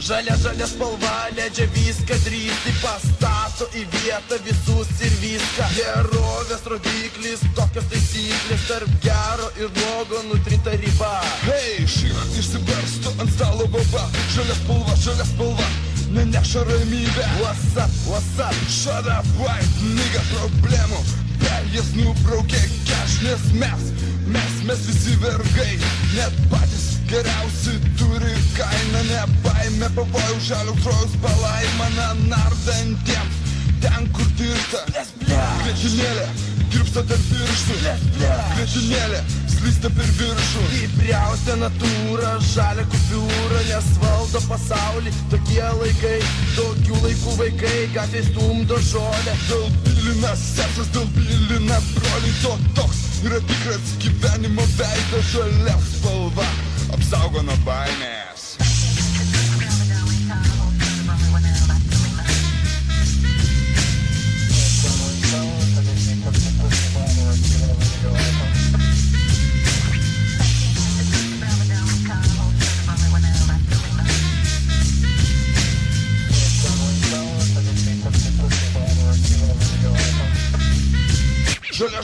Žalia spalva leidžia viską drįsti, pastato į vietą visus ir viską. Gerovės rodiklis, tokios taisyklės, tarp gero ir blogo nutrinta riba. Hei, šik išsibarsto ant stalo boba. Žalia spalva, neneša ramybę. What's up? Shut up, white nigga, problemų jas nubraukė cash, nes mes visi vergai. Net patys geriausi turi kainą, ne baimė, pavojų, žalio trojus palaimana nardantiems ten, kur tirta. Grietinėlė tirpsta tarp pirštų, grietinėlė slysta per viršų. Stipriausia natūra, žalia kupiūra, nes valdo pasaulį tokie laikai. Tokių laikų vaikai gatvėj stumdo žolę. Dėl bilina sesas, dėl bilina broliai, to toks yra tikras gyvenimo veidas. Žalia spalva apsaugo nuo baimės.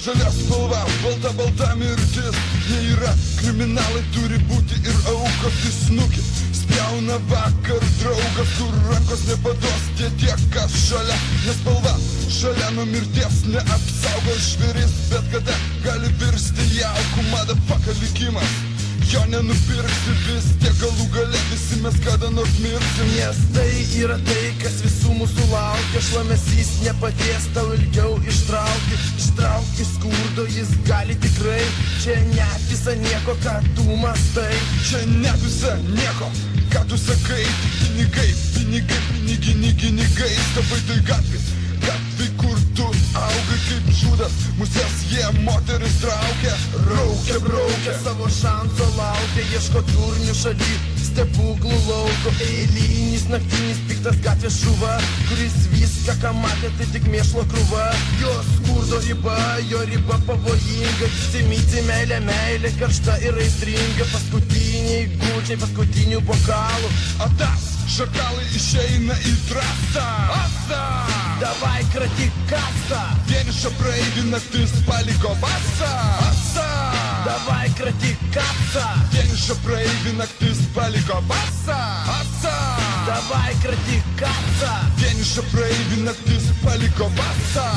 Žalia spalva, balta mirtis. Jie yra kriminalai, turi būti ir aukos. Į snukį spjauna vakar draugas, kur rankos nepados tie, kas šalia. Nes spalva šalia nuo mirties neapsaugo žvėris, bet kada gali virsti jauku. Motherfucker likimas, jo nenupirksi, vis tiek galų gale visi mes kada nors mirsim. Nes tai yra tai, kas visų mūsų laukia. Šlamesys nepadės tau ilgiau ištraukti skurdo, jis gali tikrai. Čia nevisa nieko, ką tu mastai. Čia nevisa nieko, ką tu sakai. Pinigai stabai tai gatvė, kur tu augai kaip žudas. Musės jie moteris traukia, braukia savo šanso laukia, ieško turnių šaly, stebuklų lauko. Eilinis naktinis piktas gatvės šuva, kuris viską, ką matė, tai tik mėšlo krūva. Jo skurdo riba, jo riba pavojinga. Įsimyti meilė karšta ir aistringa. Paskutiniai gūdžiai, paskutinių bokalų. Atas, šakalai išeina į trasą. Davai kratyk kasą. Vienišą praeivį naktis paliko basą. Davai kratyk kasą. Vienišą praeivį naktis paliko basą. Davai kratyk kasą. Vienišą praeivį naktis paliko basą.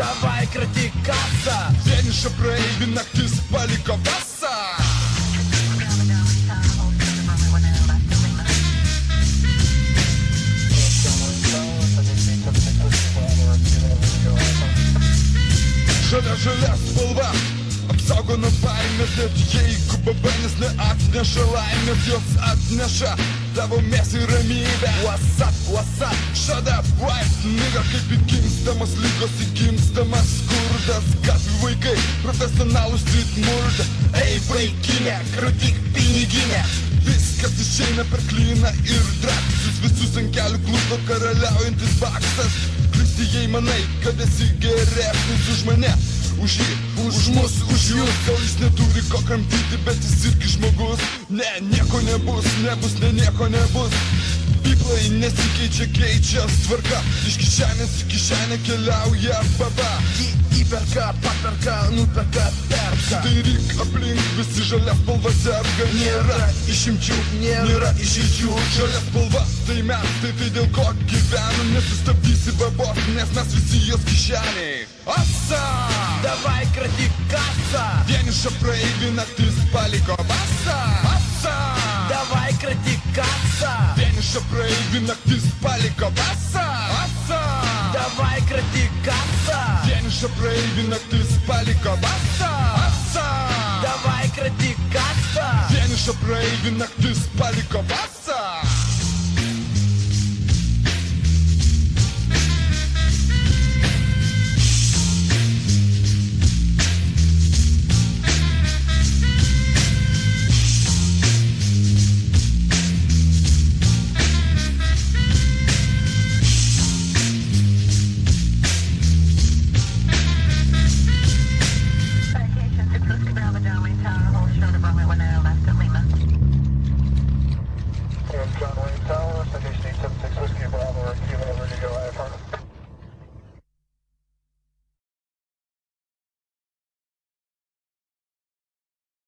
Davai kratyk kasą. Vienišą praeivį naktis paliko basą. Žalia spalva apsaugo nuo baimės, net jeigu babanis neatneša laimės, jos atneša tavo mėsį ramybę. What's up? Shut up, white nigga, kaip įgimstamas lygos, įgimstamas skurdas. Gatvių vaikai, profesionalų street murda. Ei, vaikinė, kratyk piniginę. Viskas išeina per klyną ir draksus, visus ant kelių klūsto karaliaujantis baksas. Kristi, jei manai, kad esi geresnis už mane, už jį, už mus, už jūs. Gal jis neturi ko kramtyti, bet jis irgi žmogus. Ne, nieko nebus, nieko nebus. Piplai nesikeičia, keičias tvarka. Iš kišenės į kišenę keliauja baba. Jį įperka, paperka, nuperka, perka. Dairyk aplink, visi žalia spalva serga. Nėra išimčių, nėra išeičių. Žalia spalva, tai mes, tai dėl ko gyvenam. Nesustabdysi babos, nes mes visi jos kišeniai. Asa! Davai kratyk kasą. Vienišą praeivį naktis paliko basą. Davai kratyk kasą. Vienišą praeivį naktis paliko basą. Davai kratyk kasą. Vienišą praeivį naktis paliko basą. Davai kratyk kasą. Vienišą praeivį naktis paliko basą.